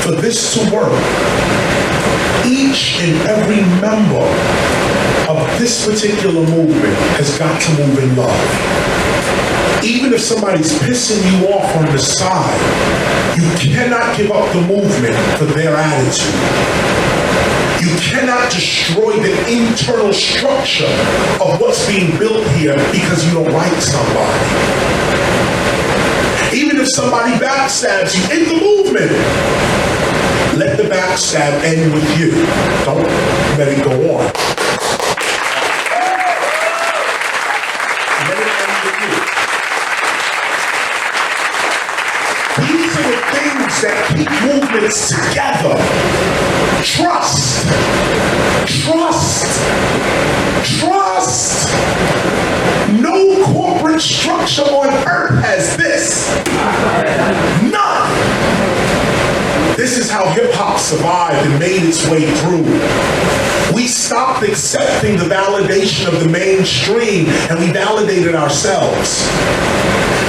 For this to work, each and every member of this particular movement has got to move in love. Even if somebody's pissing you off on the side, you cannot give up the movement for their attitude. You cannot destroy the internal structure of what's being built here because you don't like somebody. Even if somebody backstabs you in the movement, let the backstab end with you. Don't let it go on. Let it end with you. These are the things that keep movement it's together. Trust. Trust. Trust. No corporate structure on earth has this. None. This is how hip-hop survived and made its way through. We stopped accepting the validation of the mainstream and we validated ourselves.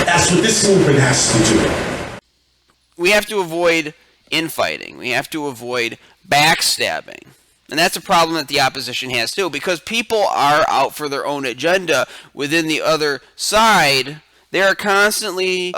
That's what this movement has to do.
We have to avoid infighting. We have to avoid backstabbing. And that's a problem that the opposition has too, because people are out for their own agenda within the other side. They are constantly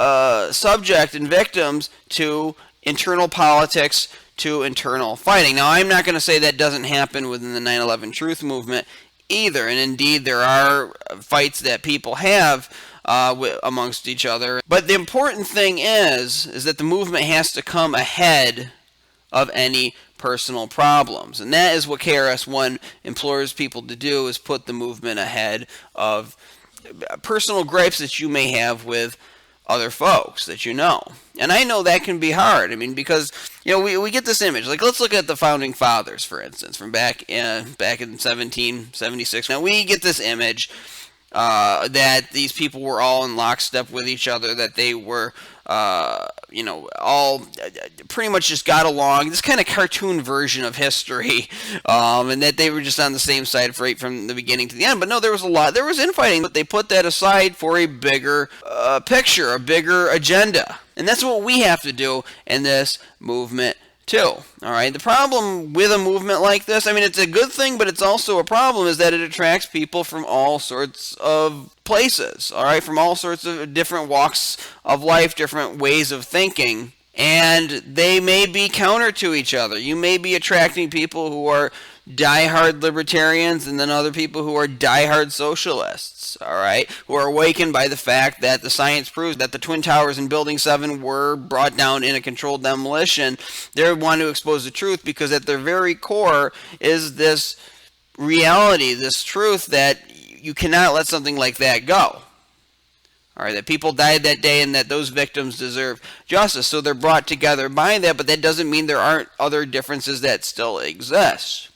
subject and victims to internal politics, to internal fighting. Now, I'm not going to say that doesn't happen within the 9/11 Truth movement either, and indeed there are fights that people have amongst each other. But the important thing is that the movement has to come ahead of any personal problems, and that is what KRS-One implores people to do, is put the movement ahead of personal gripes that you may have with other folks that you know. And I know that can be hard. I mean, because, you know, we get this image. Like, let's look at the Founding Fathers, for instance, from back in 1776. Now, we get this image that these people were all in lockstep with each other, that they were, you know, all pretty much just got along, this kind of cartoon version of history, and that they were just on the same side right from the beginning to the end. But no, there was infighting, but they put that aside for a bigger picture, a bigger agenda. And that's what we have to do in this movement too. All right. The problem with a movement like this, I mean, it's a good thing, but it's also a problem, is that it attracts people from all sorts of places. All right, from all sorts of different walks of life, different ways of thinking, and they may be counter to each other. You may be attracting people who are diehard libertarians, and then other people who are diehard socialists, all right, who are awakened by the fact that the science proves that the Twin Towers in Building 7 were brought down in a controlled demolition. They want to expose the truth because at their very core is this reality, this truth that you cannot let something like that go. All right, that people died that day and that those victims deserve justice. So they're brought together by that, but that doesn't mean there aren't other differences that still exist.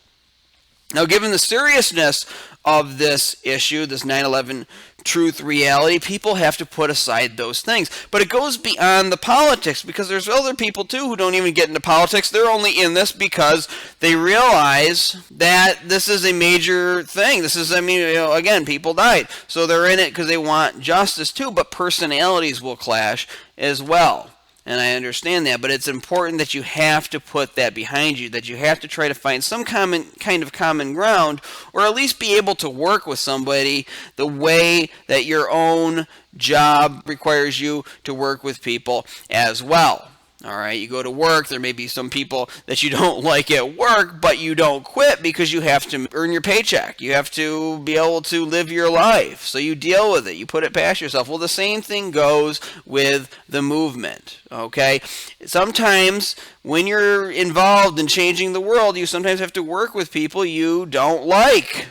Now, given the seriousness of this issue, this 9/11 truth reality, people have to put aside those things. But it goes beyond the politics, because there's other people, too, who don't even get into politics. They're only in this because they realize that this is a major thing. This is, I mean, you know, again, people died. So they're in it because they want justice, too. But personalities will clash as well. And I understand that, but it's important that you have to put that behind you, that you have to try to find some kind of common ground, or at least be able to work with somebody the way that your own job requires you to work with people as well. All right, you go to work, there may be some people that you don't like at work, but you don't quit because you have to earn your paycheck. You have to be able to live your life, so you deal with it. You put it past yourself. Well, the same thing goes with the movement, okay? Sometimes when you're involved in changing the world, you sometimes have to work with people you don't like.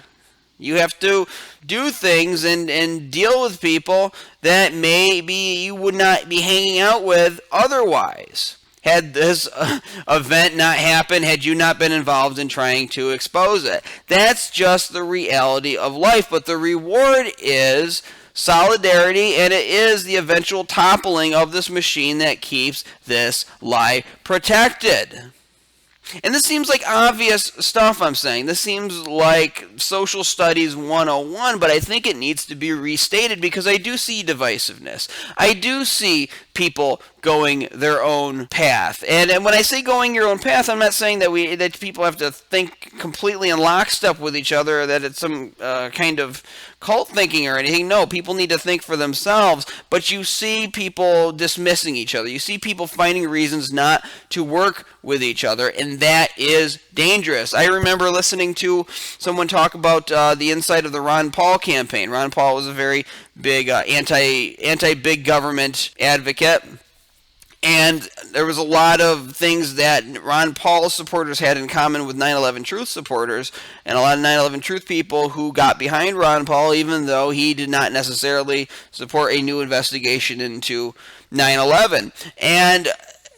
You have to do things and deal with people that maybe you would not be hanging out with otherwise. Had this event not happened, had you not been involved in trying to expose it. That's just the reality of life. But the reward is solidarity, and it is the eventual toppling of this machine that keeps this lie protected. And this seems like obvious stuff I'm saying. This seems like social studies 101, but I think it needs to be restated because I do see divisiveness. I do see people going their own path. And when I say going your own path, I'm not saying that people have to think completely in lockstep with each other, or that it's some kind of cult thinking or anything. No, people need to think for themselves, but you see people dismissing each other. You see people finding reasons not to work with each other, and that is dangerous. I remember listening to someone talk about the inside of the Ron Paul campaign. Ron Paul was a very big anti-big government advocate. And there was a lot of things that Ron Paul supporters had in common with 9/11 Truth supporters, and a lot of 9/11 Truth people who got behind Ron Paul, even though he did not necessarily support a new investigation into 9/11. And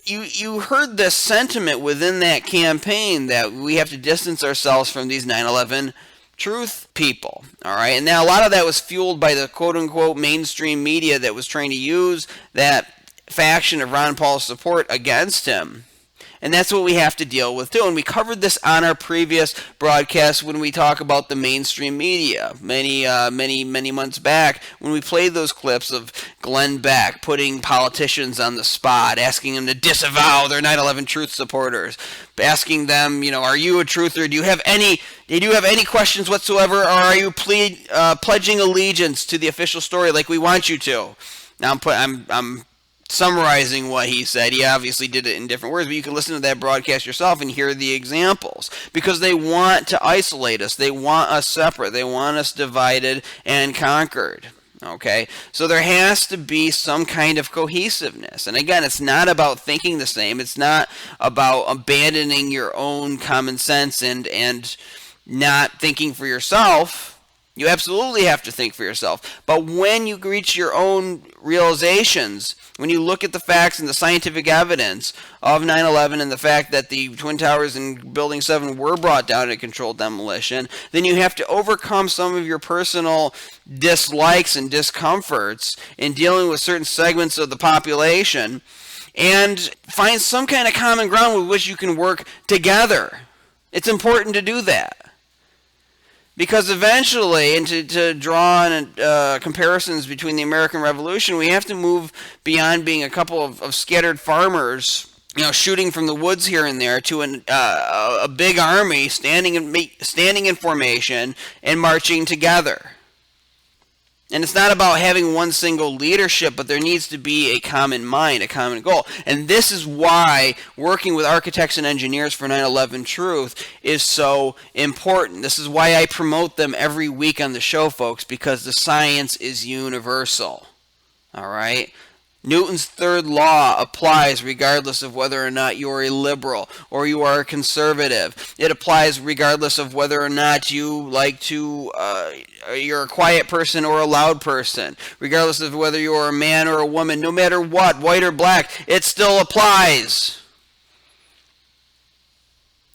you heard this sentiment within that campaign that we have to distance ourselves from these 9/11 truth people, all right? And now a lot of that was fueled by the quote-unquote mainstream media that was trying to use that faction of Ron Paul's support against him. And that's what we have to deal with too. And we covered this on our previous broadcast when we talk about the mainstream media many months back, when we played those clips of Glenn Beck putting politicians on the spot, asking them to disavow their 9/11 truth supporters, asking them, are you a truther? Do you have any questions whatsoever, or are you pledging allegiance to the official story like we want you to? Now I'm summarizing what he said. He obviously did it in different words, but you can listen to that broadcast yourself and hear the examples, because they want to isolate us. They want us separate. They want us divided and conquered. Okay? So there has to be some kind of cohesiveness. And again, it's not about thinking the same. It's not about abandoning your own common sense and not thinking for yourself. You absolutely have to think for yourself. But when you reach your own realizations, when you look at the facts and the scientific evidence of 9/11 and the fact that the Twin Towers and Building 7 were brought down in a controlled demolition, then you have to overcome some of your personal dislikes and discomforts in dealing with certain segments of the population and find some kind of common ground with which you can work together. It's important to do that. Because eventually, and to draw on comparisons between the American Revolution, we have to move beyond being a couple of scattered farmers, shooting from the woods here and there, to a big army standing in formation and marching together. And it's not about having one single leadership, but there needs to be a common mind, a common goal. And this is why working with architects and engineers for 9/11 Truth is so important. This is why I promote them every week on the show, folks, because the science is universal. All right? Newton's third law applies regardless of whether or not you're a liberal or you are a conservative. It applies regardless of whether or not you like to, you're a quiet person or a loud person. Regardless of whether you're a man or a woman, no matter what, white or black, it still applies.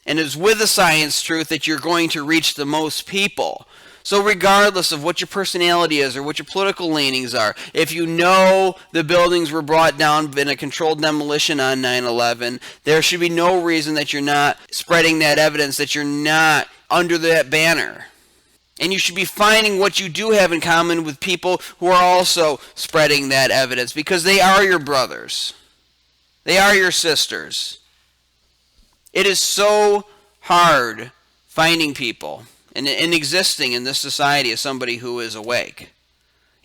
And it's with the science truth that you're going to reach the most people. So regardless of what your personality is or what your political leanings are, if you know the buildings were brought down in a controlled demolition on 9/11, there should be no reason that you're not spreading that evidence, that you're not under that banner. And you should be finding what you do have in common with people who are also spreading that evidence, because they are your brothers. They are your sisters. It is so hard finding people and existing in this society as somebody who is awake.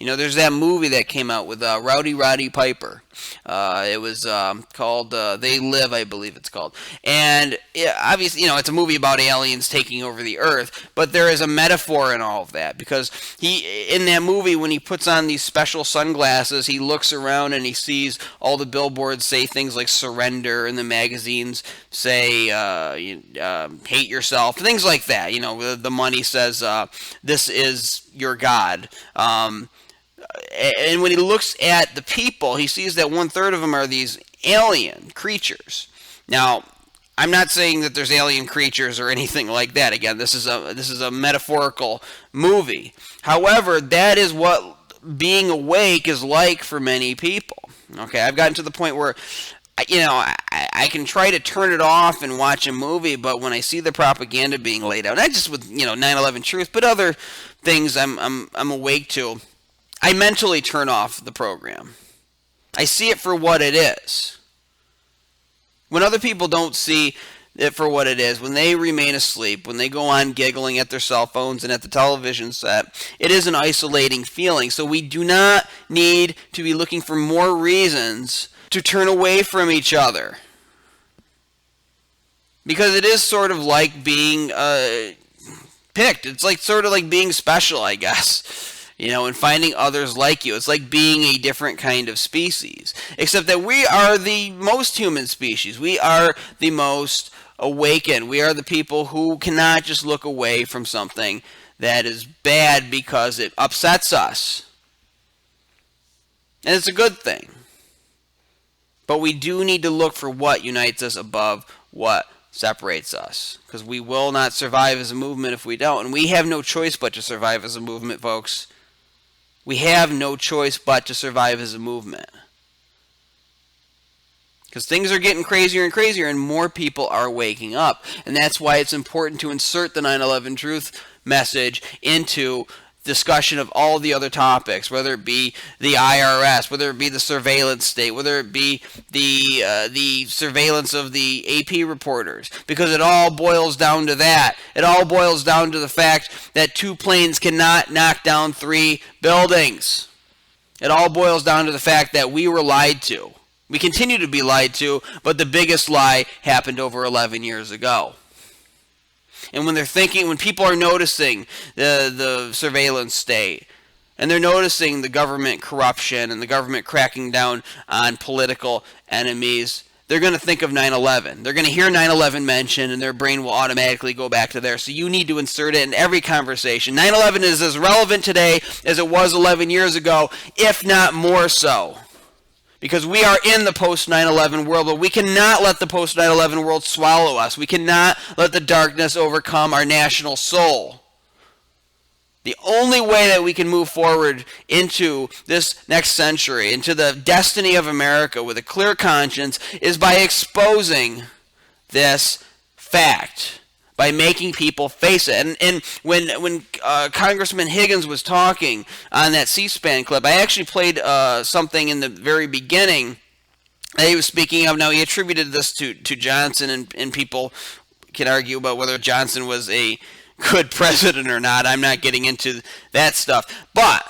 There's that movie that came out with Rowdy Roddy Piper. It was called They Live, I believe it's called. And obviously, it's a movie about aliens taking over the earth, but there is a metaphor in all of that, because in that movie, when he puts on these special sunglasses, he looks around and he sees all the billboards say things like surrender, and the magazines say hate yourself, things like that. The money says this is your God. And when he looks at the people, he sees that 1/3 of them are these alien creatures. Now, I'm not saying that there's alien creatures or anything like that. Again, this is a metaphorical movie. However, that is what being awake is like for many people. Okay, I've gotten to the point where I can try to turn it off and watch a movie, but when I see the propaganda being laid out, not just with 9/11 Truth, but other things I'm awake to, I mentally turn off the program. I see it for what it is. When other people don't see it for what it is, when they remain asleep, when they go on giggling at their cell phones and at the television set, it is an isolating feeling. So we do not need to be looking for more reasons to turn away from each other. Because it is sort of like being picked. It's sort of like being special, I guess. And finding others like you. It's like being a different kind of species. Except that we are the most human species. We are the most awakened. We are the people who cannot just look away from something that is bad because it upsets us. And it's a good thing. But we do need to look for what unites us above what separates us, because we will not survive as a movement if we don't. And we have no choice but to survive as a movement, folks. We have no choice but to survive as a movement. Because things are getting crazier and crazier, and more people are waking up. And that's why it's important to insert the 9/11 truth message into discussion of all the other topics, whether it be the IRS, whether it be the surveillance state, whether it be the surveillance of the AP reporters, because it all boils down to that. It all boils down to the fact that 2 planes cannot knock down 3 buildings. It all boils down to the fact that we were lied to. We continue to be lied to, but the biggest lie happened over 11 years ago. And when people are noticing the surveillance state, and they're noticing the government corruption and the government cracking down on political enemies, they're going to think of 9/11. They're going to hear 9/11 mentioned, and their brain will automatically go back to there. So you need to insert it in every conversation. 9/11 is as relevant today as it was 11 years ago, if not more so. Because we are in the post-9/11 world, but we cannot let the post-9/11 world swallow us. We cannot let the darkness overcome our national soul. The only way that we can move forward into this next century, into the destiny of America with a clear conscience, is by exposing this fact, by making people face it. And when Congressman Higgins was talking on that C-SPAN clip, I actually played something in the very beginning that he was speaking of. Now, he attributed this to Johnson, and people can argue about whether Johnson was a good president or not. I'm not getting into that stuff. But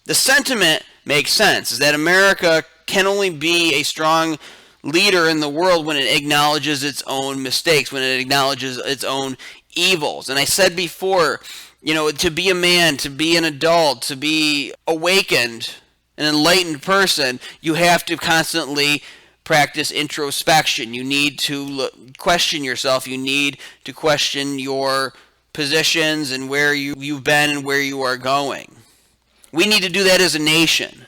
the sentiment makes sense, is that America can only be a strong leader in the world when it acknowledges its own mistakes, when it acknowledges its own evils. And I said before, to be a man, to be an adult, to be awakened, an enlightened person, you have to constantly practice introspection. You need to question yourself. You need to question your positions and where you've been and where you are going. We need to do that as a nation.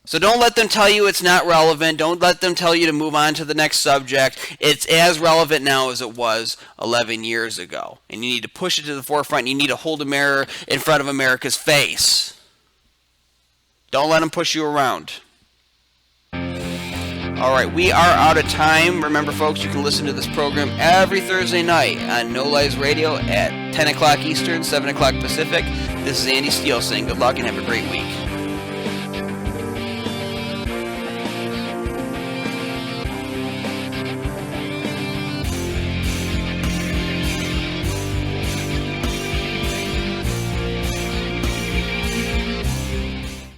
So don't let them tell you it's not relevant. Don't let them tell you to move on to the next subject. It's as relevant now as it was 11 years ago. And you need to push it to the forefront. You need to hold a mirror in front of America's face. Don't let them push you around. All right, we are out of time. Remember, folks, you can listen to this program every Thursday night on No Lies Radio at 10 o'clock Eastern, 7 o'clock Pacific. This is Andy Steele saying good luck and have a great week.